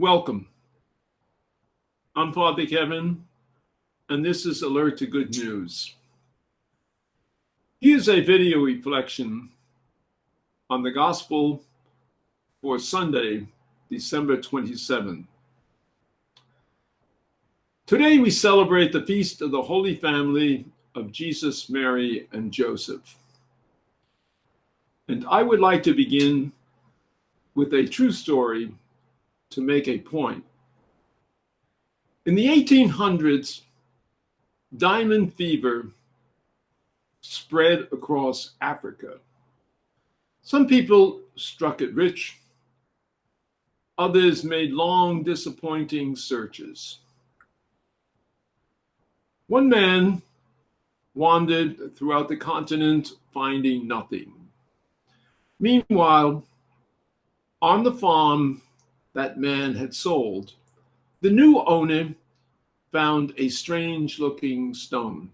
Welcome. I'm Father Kevin, and this is Alert to Good News. Here's a video reflection on the Gospel for Sunday, December 27. Today we celebrate the feast of the Holy Family of Jesus, Mary, and Joseph. And I would like to begin with a true story to make a point. In the 1800s, diamond fever spread across Africa. Some people struck it rich. Others made long, disappointing searches. One man wandered throughout the continent, finding nothing. Meanwhile, on the farm that man had sold, the new owner found a strange-looking stone.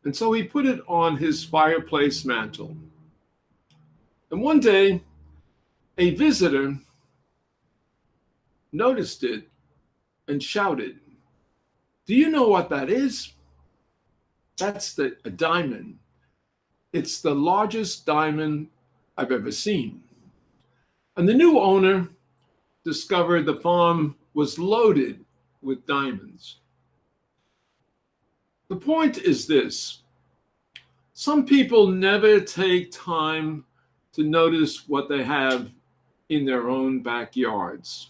And so he put it on his fireplace mantle. And one day, a visitor noticed it and shouted, "Do you know what that is? That's a diamond. It's the largest diamond I've ever seen." And the new owner discovered the farm was loaded with diamonds. The point is this: some people never take time to notice what they have in their own backyards.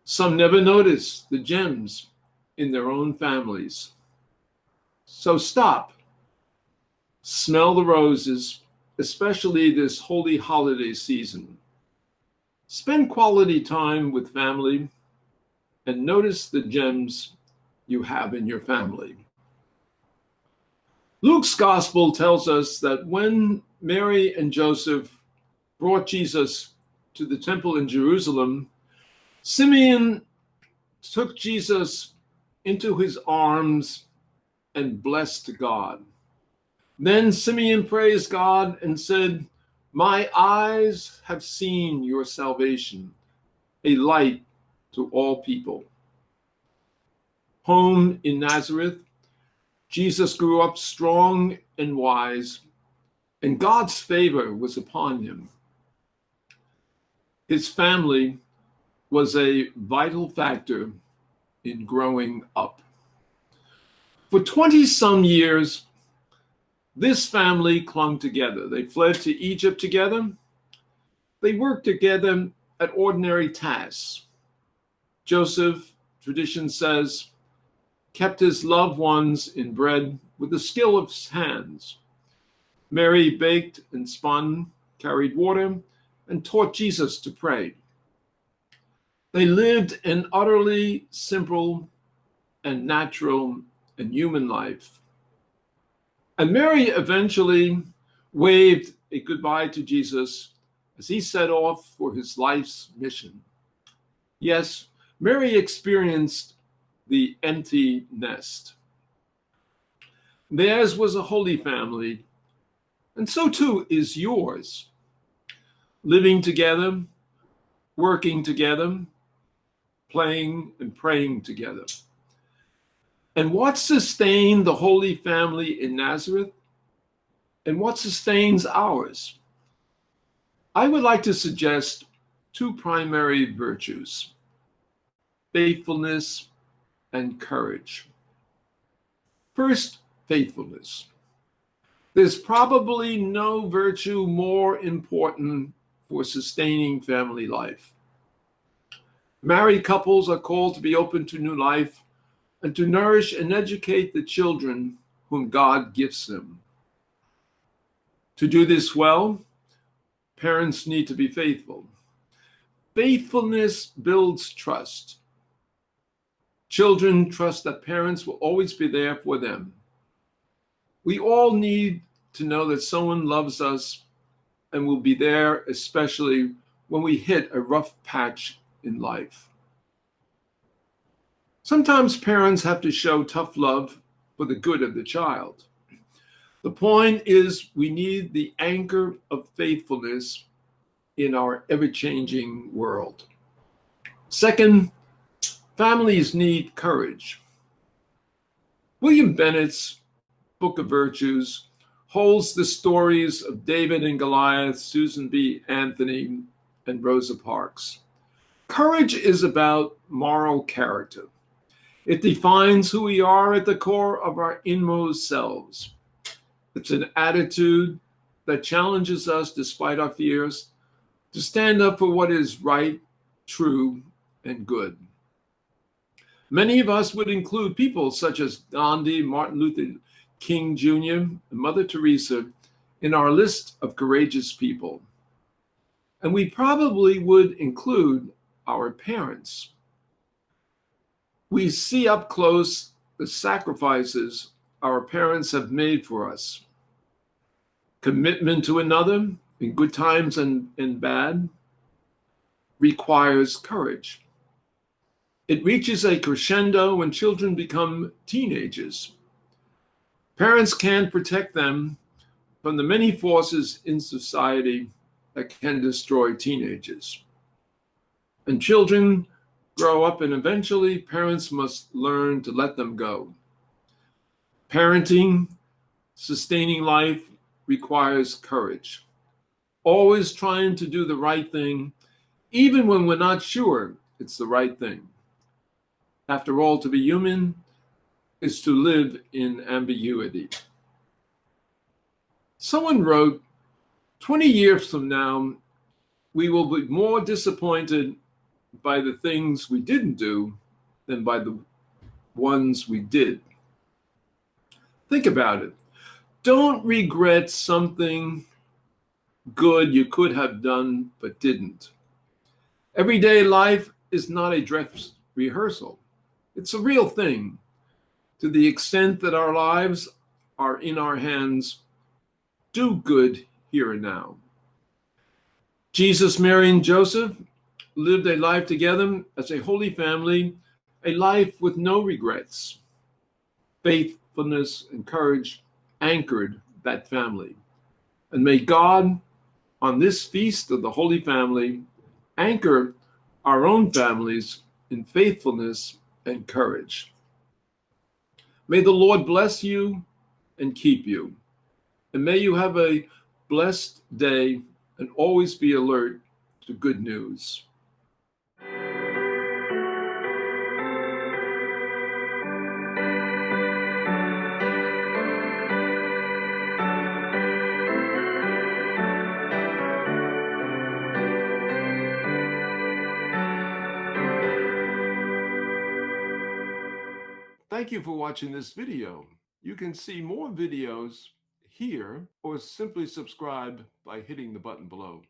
Some never notice the gems in their own families. So stop, smell the roses, especially this holy holiday season. Spend quality time with family and notice the gems you have in your family. Luke's gospel tells us that when Mary and Joseph brought Jesus to the temple in Jerusalem, Simeon took Jesus into his arms and blessed God. Then Simeon praised God and said, "My eyes have seen your salvation, a light to all people." Home in Nazareth, Jesus grew up strong and wise, and God's favor was upon him. His family was a vital factor in growing up. For 20-some years, this family clung together. They fled to Egypt together. They worked together at ordinary tasks. Joseph, tradition says, kept his loved ones in bread with the skill of his hands. Mary baked and spun, carried water, and taught Jesus to pray. They lived an utterly simple and natural and human life. And Mary eventually waved a goodbye to Jesus as he set off for his life's mission. Yes, Mary experienced the empty nest. Theirs was a holy family, and so too is yours. Living together, working together, playing and praying together. And what sustained the Holy Family in Nazareth? And what sustains ours? I would like to suggest two primary virtues: faithfulness and courage. First, faithfulness. There's probably no virtue more important for sustaining family life. Married couples are called to be open to new life and to nourish and educate the children whom God gives them. To do this well, parents need to be faithful. Faithfulness builds trust. Children trust that parents will always be there for them. We all need to know that someone loves us and will be there, especially when we hit a rough patch in life. Sometimes parents have to show tough love for the good of the child. The point is, we need the anchor of faithfulness in our ever-changing world. Second, families need courage. William Bennett's Book of Virtues holds the stories of David and Goliath, Susan B. Anthony, and Rosa Parks. Courage is about moral character. It defines who we are at the core of our inmost selves. It's an attitude that challenges us despite our fears to stand up for what is right, true, and good. Many of us would include people such as Gandhi, Martin Luther King Jr., and Mother Teresa in our list of courageous people. And we probably would include our parents. We see up close the sacrifices our parents have made for us. Commitment to another, in good times and in bad, requires courage. It reaches a crescendo when children become teenagers. Parents can protect them from the many forces in society that can destroy teenagers. And children grow up, and eventually parents must learn to let them go. Parenting, sustaining life, requires courage. Always trying to do the right thing, even when we're not sure it's the right thing. After all, to be human is to live in ambiguity. Someone wrote, 20 years from now, we will be more disappointed by the things we didn't do than by the ones we did. Think about it. Don't regret something good you could have done but didn't. Everyday life is not a dress rehearsal. It's a real thing. To the extent that our lives are in our hands, do good here and now. Jesus, Mary, and Joseph lived a life together as a holy family, a life with no regrets. Faithfulness and courage anchored that family. And may God, on this feast of the Holy Family, anchor our own families in faithfulness and courage. May the Lord bless you and keep you. And may you have a blessed day and always be alert to good news. Thank you for watching this video. You can see more videos here or simply subscribe by hitting the button below.